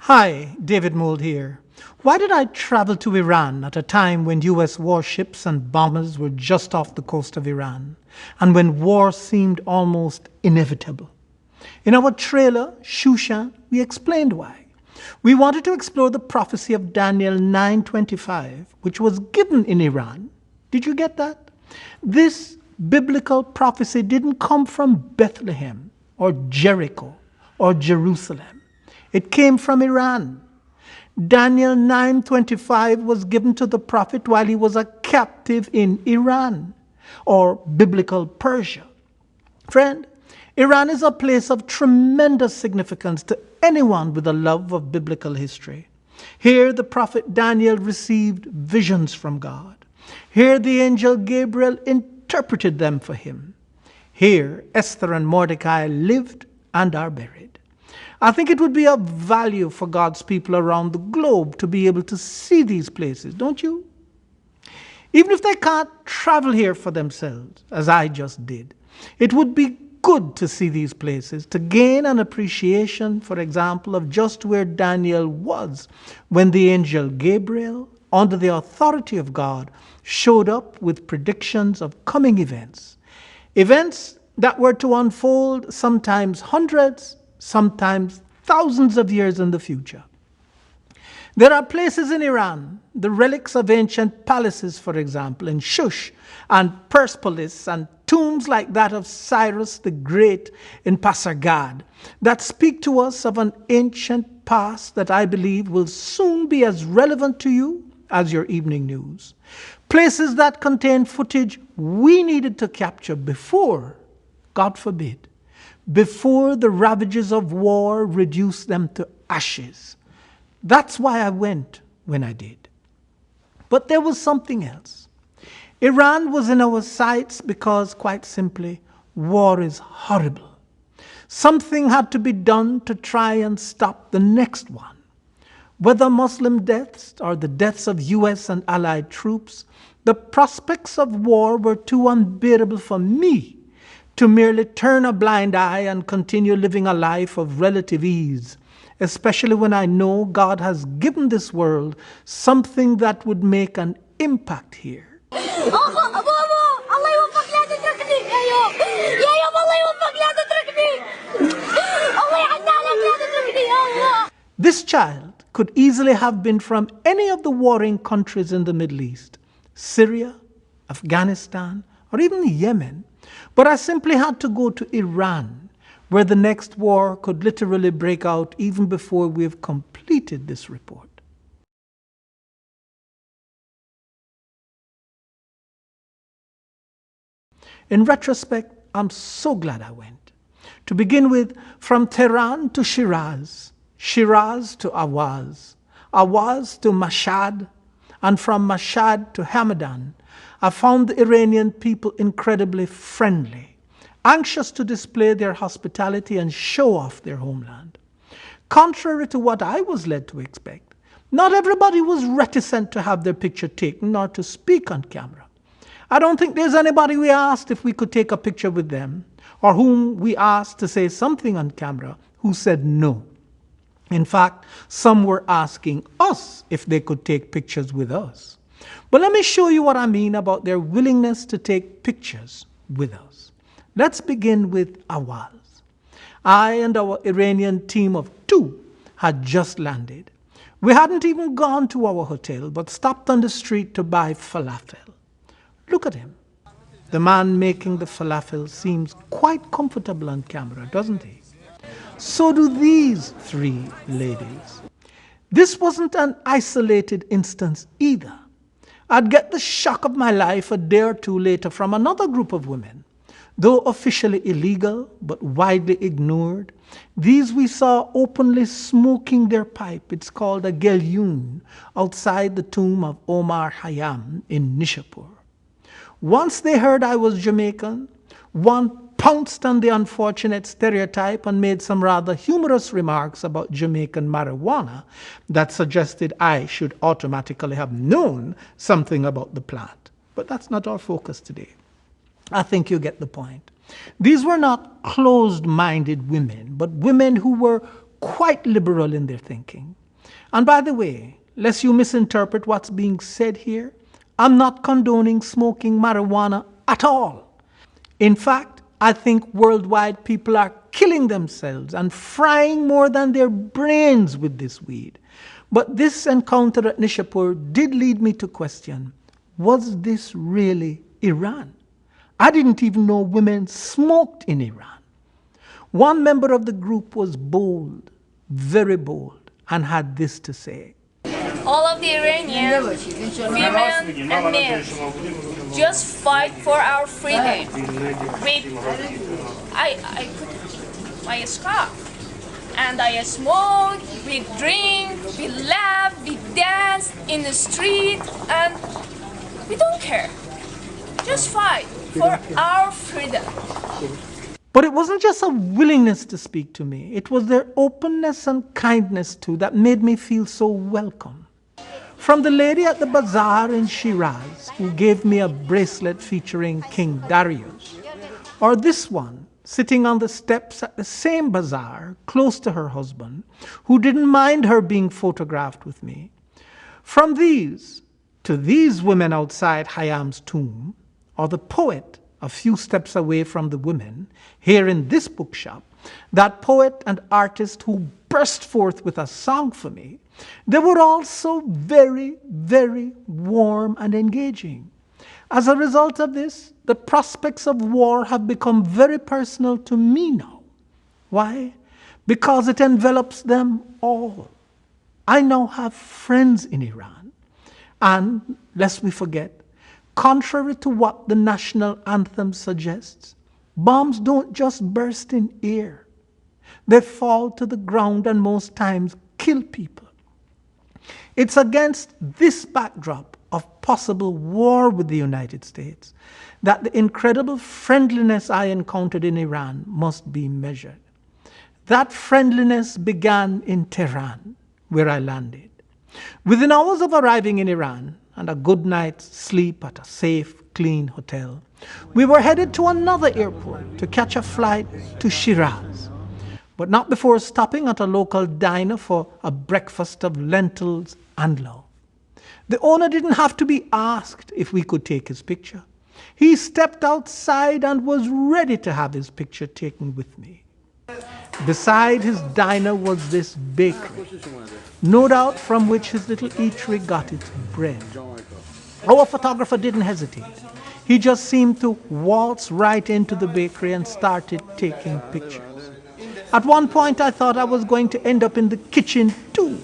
Hi, David Mould here. Why did I travel to Iran at a time when US warships and bombers were just off the coast of Iran and when war seemed almost inevitable? In our trailer, Shushan, we explained why. We wanted to explore the prophecy of Daniel 9:25, which was given in Iran. Did you get that? This biblical prophecy didn't come from Bethlehem or Jericho or Jerusalem. It came from Iran. Daniel 9:25 was given to the prophet while he was a captive in Iran or biblical Persia. Friend, Iran is a place of tremendous significance to anyone with a love of biblical history. Here the prophet Daniel received visions from God. Here the angel Gabriel interpreted them for him. Here Esther and Mordecai lived and are buried. I think it would be of value for God's people around the globe to be able to see these places, don't you? Even if they can't travel here for themselves, as I just did, it would be good to see these places, to gain an appreciation, for example, of just where Daniel was when the angel Gabriel, under the authority of God, showed up with predictions of coming events. Events that were to unfold sometimes hundreds, sometimes thousands of years in the future. There are places in Iran, the relics of ancient palaces, for example, in Shush and Persepolis, and tombs like that of Cyrus the Great in Pasargad, that speak to us of an ancient past that I believe will soon be as relevant to you as your evening news. Places that contain footage we needed to capture before, God forbid, before the ravages of war reduced them to ashes. That's why I went when I did. But there was something else. Iran was in our sights because, quite simply, war is horrible. Something had to be done to try and stop the next one. Whether Muslim deaths or the deaths of US and allied troops, the prospects of war were too unbearable for me to merely turn a blind eye and continue living a life of relative ease, especially when I know God has given this world something that would make an impact here. This child could easily have been from any of the warring countries in the Middle East, Syria, Afghanistan, or even Yemen. But I simply had to go to Iran, where the next war could literally break out even before we've completed this report. In retrospect, I'm so glad I went. To begin with, from Tehran to Shiraz, Shiraz to Awaz, Awaz to Mashhad, and from Mashhad to Hamadan, I found the Iranian people incredibly friendly, anxious to display their hospitality and show off their homeland. Contrary to what I was led to expect, not everybody was reticent to have their picture taken or to speak on camera. I don't think there's anybody we asked if we could take a picture with them, or whom we asked to say something on camera, who said no. In fact, some were asking us if they could take pictures with us. But let me show you what I mean about their willingness to take pictures with us. Let's begin with Awaz. I and our Iranian team of 2 had just landed. We hadn't even gone to our hotel, but stopped on the street to buy falafel. Look at him. The man making the falafel seems quite comfortable on camera, doesn't he? So do these 3 ladies. This wasn't an isolated instance either. I'd get the shock of my life a day or 2 later from another group of women. Though officially illegal, but widely ignored, these we saw openly smoking their pipe. It's called a gelyun, outside the tomb of Omar Khayyam in Nishapur. Once they heard I was Jamaican, one pounced on the unfortunate stereotype and made some rather humorous remarks about Jamaican marijuana that suggested I should automatically have known something about the plant. But that's not our focus today. I think you get the point. These were not closed-minded women, but women who were quite liberal in their thinking. And by the way, lest you misinterpret what's being said here, I'm not condoning smoking marijuana at all. In fact, I think worldwide people are killing themselves and frying more than their brains with this weed. But this encounter at Nishapur did lead me to question, was this really Iran? I didn't even know women smoked in Iran. One member of the group was bold, very bold, and had this to say. All of the Iranians, women and men, just fight for our freedom. I put my scarf and I smoke, we drink, we laugh, we dance in the street, and we don't care. Just fight for our freedom. But it wasn't just a willingness to speak to me. It was their openness and kindness too that made me feel so welcome. From the lady at the bazaar in Shiraz who gave me a bracelet featuring King Darius, or this one sitting on the steps at the same bazaar close to her husband who didn't mind her being photographed with me. From these to these women outside Hayam's tomb, or the poet a few steps away from the women, here in this bookshop, that poet and artist who burst forth with a song for me, they were also very, very warm and engaging. As a result of this, the prospects of war have become very personal to me now. Why? Because it envelops them all. I now have friends in Iran. And, lest we forget, contrary to what the national anthem suggests, bombs don't just burst in air. They fall to the ground and most times kill people. It's against this backdrop of possible war with the United States that the incredible friendliness I encountered in Iran must be measured. That friendliness began in Tehran, where I landed. Within hours of arriving in Iran, and a good night's sleep at a safe, clean hotel, we were headed to another airport to catch a flight to Shiraz, but not before stopping at a local diner for a breakfast of lentils and love. The owner didn't have to be asked if we could take his picture. He stepped outside and was ready to have his picture taken with me. Beside his diner was this bakery, no doubt from which his little eatery got its bread. Our photographer didn't hesitate. He just seemed to waltz right into the bakery and started taking pictures. At one point I thought I was going to end up in the kitchen too,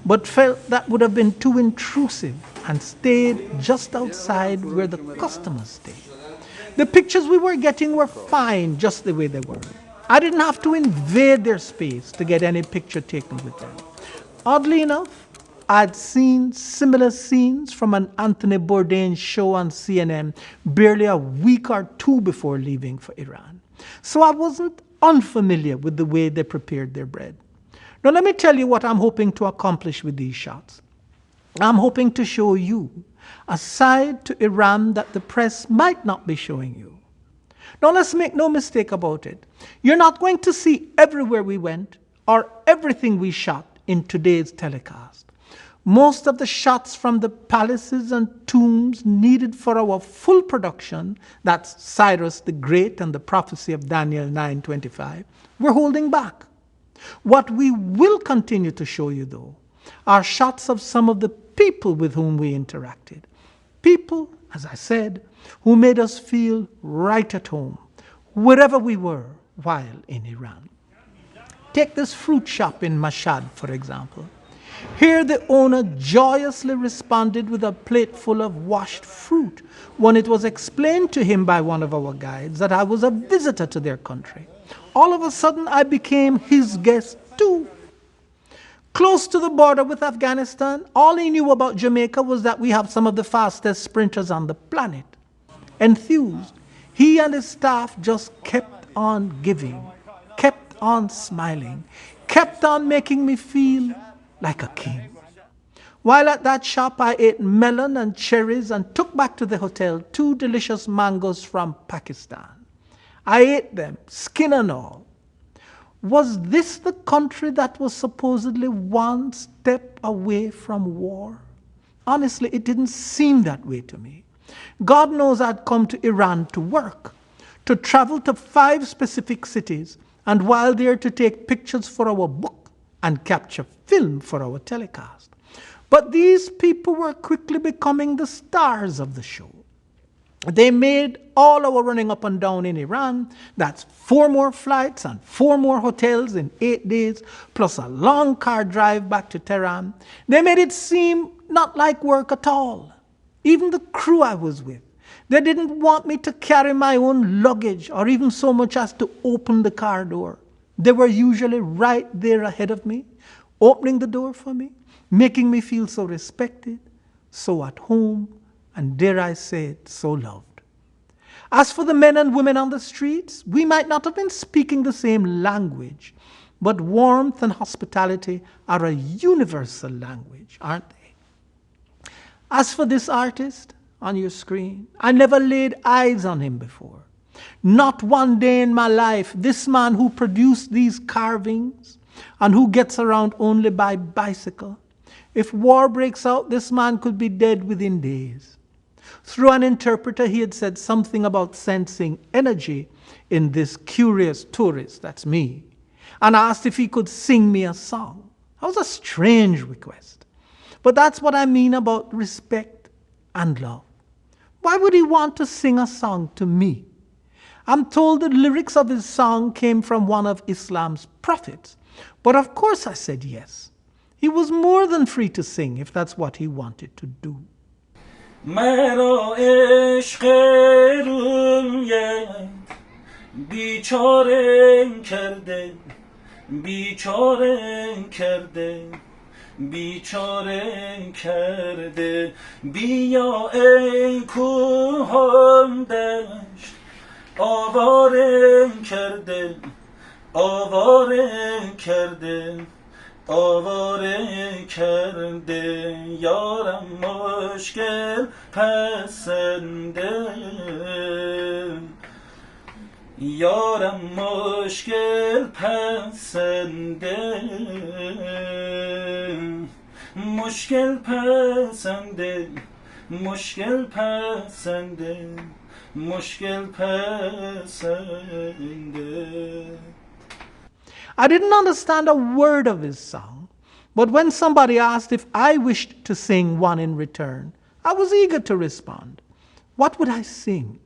but felt that would have been too intrusive and stayed just outside where the customers stayed. The pictures we were getting were fine just the way they were. I didn't have to invade their space to get any picture taken with them. Oddly enough, I'd seen similar scenes from an Anthony Bourdain show on CNN barely a week or two before leaving for Iran. So I wasn't unfamiliar with the way they prepared their bread. Now let me tell you what I'm hoping to accomplish with these shots. I'm hoping to show you a side to Iran that the press might not be showing you. Now let's make no mistake about it. You're not going to see everywhere we went or everything we shot in today's telecast. Most of the shots from the palaces and tombs needed for our full production, that's Cyrus the Great and the prophecy of Daniel 9:25, we're holding back. What we will continue to show you, though, are shots of some of the people with whom we interacted. People, as I said, who made us feel right at home, wherever we were while in Iran. Take this fruit shop in Mashhad, for example. Here the owner joyously responded with a plate full of washed fruit when it was explained to him by one of our guides that I was a visitor to their country. All of a sudden I became his guest too. Close to the border with Afghanistan, all he knew about Jamaica was that we have some of the fastest sprinters on the planet. Enthused, he and his staff just kept on giving, kept on smiling, kept on making me feel like a king. While at that shop, I ate melon and cherries and took back to the hotel 2 delicious mangoes from Pakistan. I ate them, skin and all. Was this the country that was supposedly one step away from war? Honestly, it didn't seem that way to me. God knows I'd come to Iran to work, to travel to 5 specific cities, and while there to take pictures for our book and capture film for our telecast. But these people were quickly becoming the stars of the show. They made all our running up and down in Iran, that's 4 more flights and 4 more hotels in 8 days, plus a long car drive back to Tehran. They made it seem not like work at all. Even the crew I was with, they didn't want me to carry my own luggage or even so much as to open the car door. They were usually right there ahead of me, opening the door for me, making me feel so respected, so at home, and dare I say it, so loved. As for the men and women on the streets, we might not have been speaking the same language, but warmth and hospitality are a universal language, aren't they? As for this artist on your screen, I never laid eyes on him before. Not one day in my life, this man who produced these carvings and who gets around only by bicycle. If war breaks out, this man could be dead within days. Through an interpreter, he had said something about sensing energy in this curious tourist, that's me, and asked if he could sing me a song. That was a strange request. But that's what I mean about respect and love. Why would he want to sing a song to me? I'm told the lyrics of his song came from one of Islam's prophets. But of course I said yes. He was more than free to sing if that's what he wanted to do. مرا عشق رویت بیچاره کرده بیچاره کرده بیچاره کرده بیا ای کوهان دشت آواره کرده آواره کرده آواره کرده یارم مشکل پسنده یارم مشکل پسنده مشکل پسنده مشکل پسنده مشکل پسنده. I didn't understand a word of his song, but when somebody asked if I wished to sing one in return, I was eager to respond. What would I sing?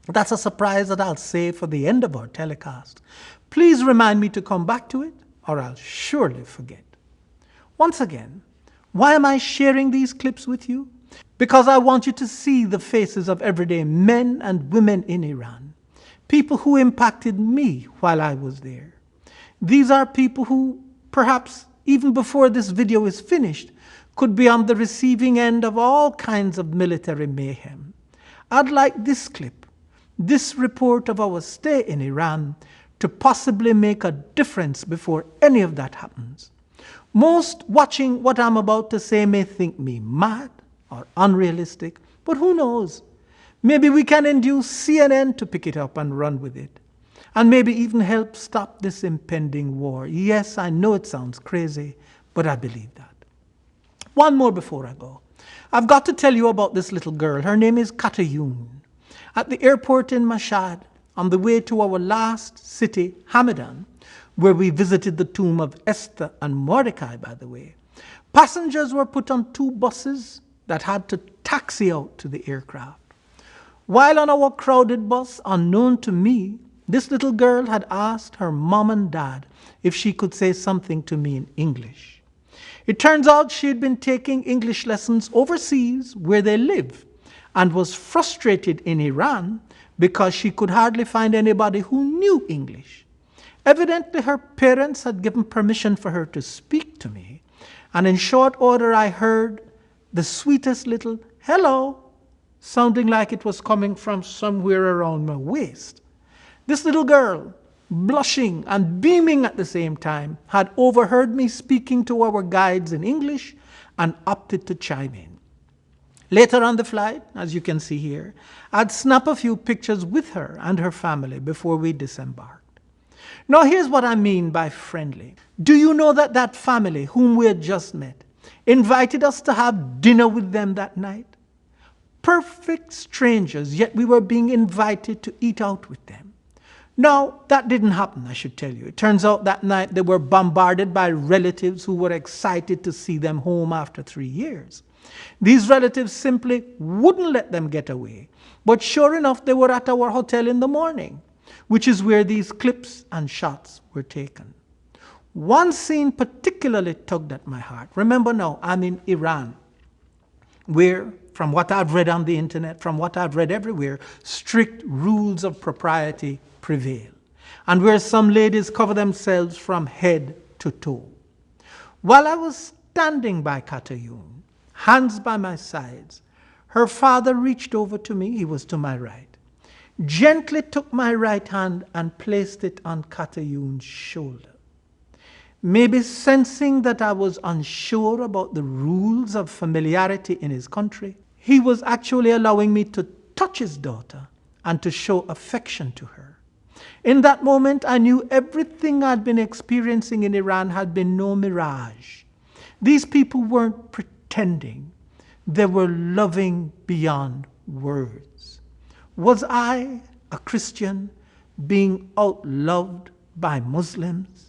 That's a surprise that I'll save for the end of our telecast. Please remind me to come back to it, or I'll surely forget. Once again, why am I sharing these clips with you? Because I want you to see the faces of everyday men and women in Iran, people who impacted me while I was there. These are people who, perhaps even before this video is finished, could be on the receiving end of all kinds of military mayhem. I'd like this clip, this report of our stay in Iran, to possibly make a difference before any of that happens. Most watching what I'm about to say may think me mad or unrealistic, but who knows? Maybe we can induce CNN to pick it up and run with it. And maybe even help stop this impending war. Yes, I know it sounds crazy, but I believe that. One more before I go. I've got to tell you about this little girl. Her name is Katayun. At the airport in Mashhad, on the way to our last city, Hamadan, where we visited the tomb of Esther and Mordecai, by the way, passengers were put on 2 buses that had to taxi out to the aircraft. While on our crowded bus, unknown to me, this little girl had asked her mom and dad if she could say something to me in English. It turns out she had been taking English lessons overseas where they live and was frustrated in Iran because she could hardly find anybody who knew English. Evidently, her parents had given permission for her to speak to me, and in short order I heard the sweetest little hello, sounding like it was coming from somewhere around my waist. This little girl, blushing and beaming at the same time, had overheard me speaking to our guides in English and opted to chime in. Later on the flight, as you can see here, I'd snap a few pictures with her and her family before we disembarked. Now, here's what I mean by friendly. Do you know that that family whom we had just met invited us to have dinner with them that night? Perfect strangers, yet we were being invited to eat out with them. Now, that didn't happen, I should tell you. It turns out that night they were bombarded by relatives who were excited to see them home after 3 years. These relatives simply wouldn't let them get away. But sure enough, they were at our hotel in the morning, which is where these clips and shots were taken. One scene particularly tugged at my heart. Remember now, I'm in Iran, where, from what I've read on the internet, from what I've read everywhere, strict rules of propriety prevail, and where some ladies cover themselves from head to toe. While I was standing by Katayun, hands by my sides, her father reached over to me, he was to my right, gently took my right hand and placed it on Katayun's shoulder. Maybe sensing that I was unsure about the rules of familiarity in his country, he was actually allowing me to touch his daughter and to show affection to her. In that moment, I knew everything I'd been experiencing in Iran had been no mirage. These people weren't pretending. They were loving beyond words. Was I, a Christian, being outloved by Muslims?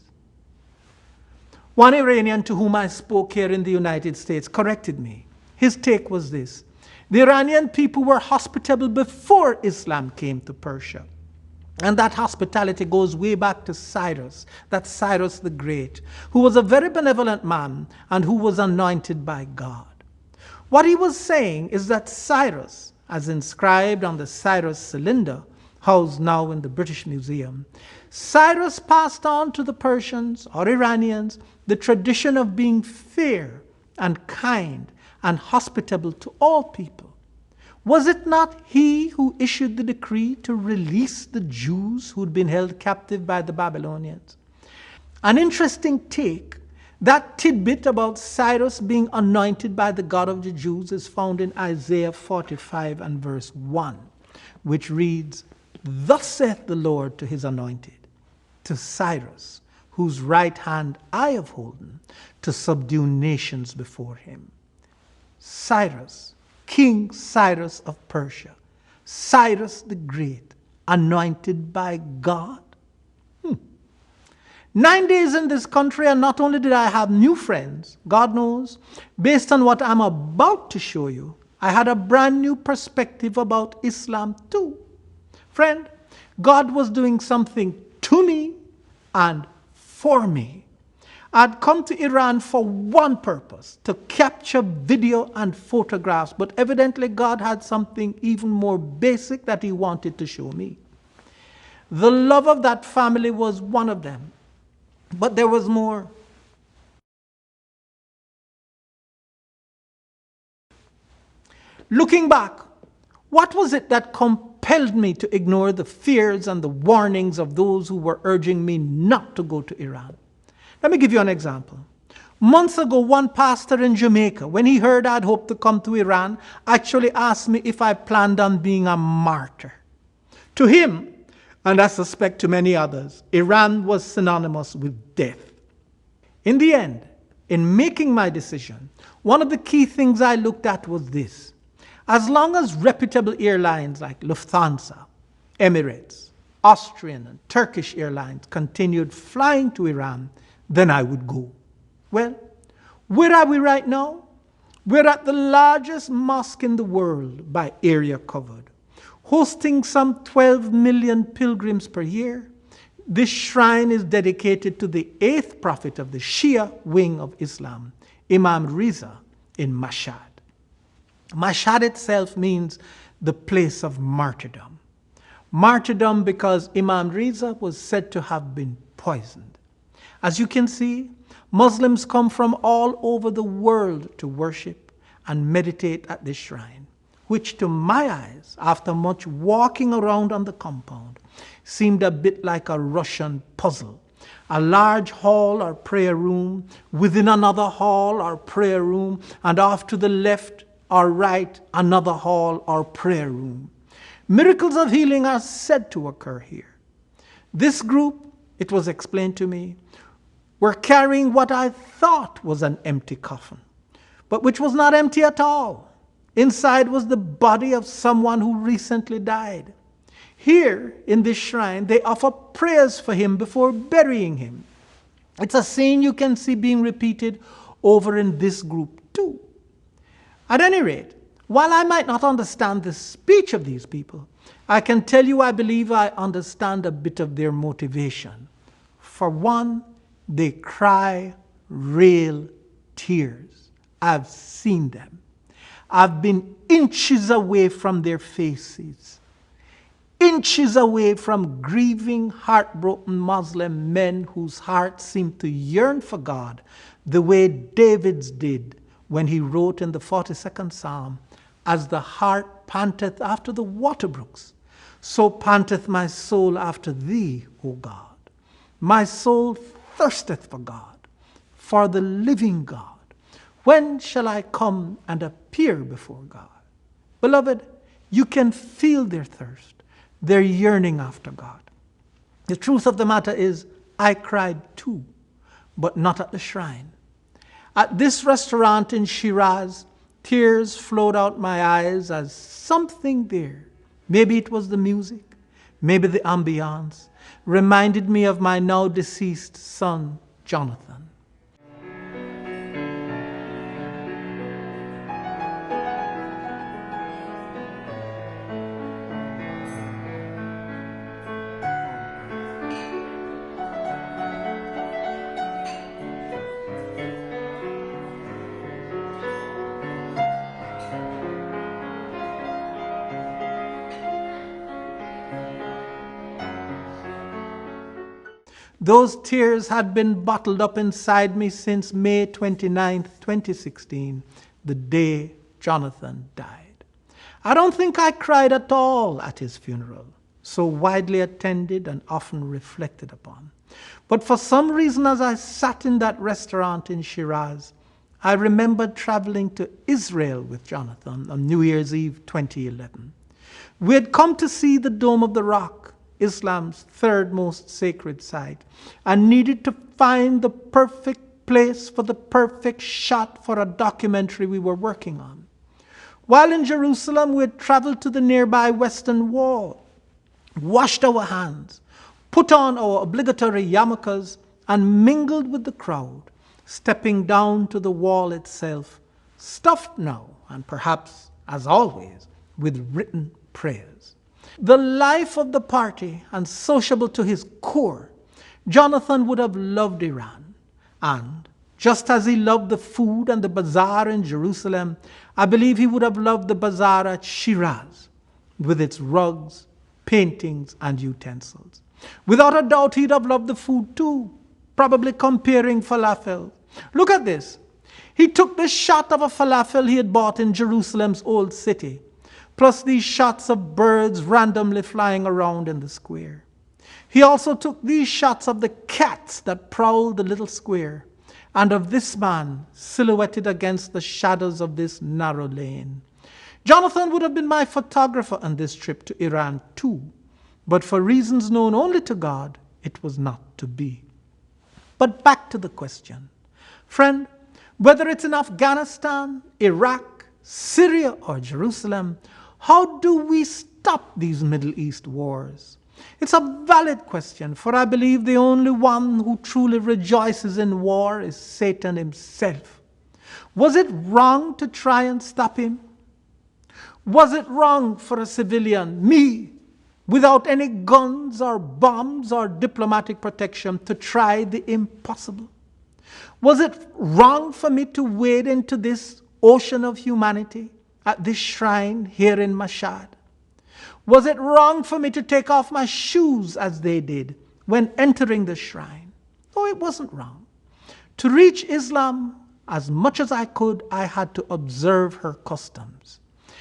One Iranian to whom I spoke here in the United States corrected me. His take was this: the Iranian people were hospitable before Islam came to Persia. And that hospitality goes way back to Cyrus, that's Cyrus the Great, who was a very benevolent man and who was anointed by God. What he was saying is that Cyrus, as inscribed on the Cyrus cylinder, housed now in the British Museum, Cyrus passed on to the Persians or Iranians the tradition of being fair and kind and hospitable to all people. Was it not he who issued the decree to release the Jews who'd been held captive by the Babylonians? An interesting take, that tidbit about Cyrus being anointed by the God of the Jews is found in Isaiah 45 and verse 1, which reads, "Thus saith the Lord to his anointed, to Cyrus, whose right hand I have holden, to subdue nations before him." Cyrus, King Cyrus of Persia, Cyrus the Great, anointed by God. 9 days in this country, and not only did I have new friends, God knows, based on what I'm about to show you, I had a brand new perspective about Islam too. Friend, God was doing something to me and for me. I'd come to Iran for one purpose, to capture video and photographs, but evidently God had something even more basic that he wanted to show me. The love of that family was one of them, but there was more. Looking back, what was it that compelled me to ignore the fears and the warnings of those who were urging me not to go to Iran? Let me give you an example. Months ago, one pastor in Jamaica, when he heard I'd hoped to come to Iran, actually asked me if I planned on being a martyr. To him, and I suspect to many others, Iran was synonymous with death. In the end, in making my decision, one of the key things I looked at was this: as long as reputable airlines like Lufthansa, Emirates, Austrian, and Turkish Airlines continued flying to Iran, then I would go. Well, where are we right now? We're at the largest mosque in the world by area covered, hosting some 12 million pilgrims per year. This shrine is dedicated to the 8th prophet of the Shia wing of Islam, Imam Riza, in Mashhad. Mashhad itself means the place of martyrdom. Martyrdom because Imam Riza was said to have been poisoned. As you can see, Muslims come from all over the world to worship and meditate at this shrine, which to my eyes, after much walking around on the compound, seemed a bit like a Russian puzzle. A large hall or prayer room, within another hall or prayer room, and off to the left or right, another hall or prayer room. Miracles of healing are said to occur here. This group it was explained to me, were carrying what I thought was an empty coffin, but which was not empty at all. Inside was the body of someone who recently died. Here in this shrine, they offer prayers for him before burying him. It's a scene you can see being repeated over in this group too. At any rate, while I might not understand the speech of these people, I can tell you I believe I understand a bit of their motivation. For one, they cry real tears. I've seen them. I've been inches away from their faces, inches away from grieving, heartbroken Muslim men whose hearts seem to yearn for God the way David's did when he wrote in the 42nd Psalm, "As the hart panteth after the water brooks, so panteth my soul after thee, O God. My soul thirsteth for God, for the living God. When shall I come and appear before God?" Beloved, you can feel their thirst, their yearning after God. The truth of the matter is, I cried too, but not at the shrine. At this restaurant in Shiraz, tears flowed out my eyes as something there, maybe it was the music, maybe the ambiance, reminded me of my now deceased son, Jonathan. Those tears had been bottled up inside me since May 29th, 2016, the day Jonathan died. I don't think I cried at all at his funeral, so widely attended and often reflected upon. But for some reason, as I sat in that restaurant in Shiraz, I remembered traveling to Israel with Jonathan on New Year's Eve 2011. We had come to see the Dome of the Rock, Islam's third most sacred site, and needed to find the perfect place for the perfect shot for a documentary we were working on. While in Jerusalem, we had traveled to the nearby Western Wall, washed our hands, put on our obligatory yarmulkes, and mingled with the crowd, stepping down to the wall itself, stuffed now, and perhaps, as always, with written prayers. The life of the party and sociable to his core, Jonathan would have loved Iran. And just as he loved the food and the bazaar in Jerusalem, I believe he would have loved the bazaar at Shiraz, with its rugs, paintings, and utensils. Without a doubt, he'd have loved the food too, probably comparing falafel. Look at this. He took the shot of a falafel he had bought in Jerusalem's old city, plus these shots of birds randomly flying around in the square. He also took these shots of the cats that prowled the little square, and of this man silhouetted against the shadows of this narrow lane. Jonathan would have been my photographer on this trip to Iran too, but for reasons known only to God, it was not to be. But back to the question. Friend, whether it's in Afghanistan, Iraq, Syria, or Jerusalem, how do we stop these Middle East wars? It's a valid question, for I believe the only one who truly rejoices in war is Satan himself. Was it wrong to try and stop him? Was it wrong for a civilian, me, without any guns or bombs or diplomatic protection, to try the impossible? Was it wrong for me to wade into this ocean of humanity at this shrine here in Mashhad? Was it wrong for me to take off my shoes as they did when entering the shrine? No, it wasn't wrong. To reach Islam as much as I could, I had to observe her customs.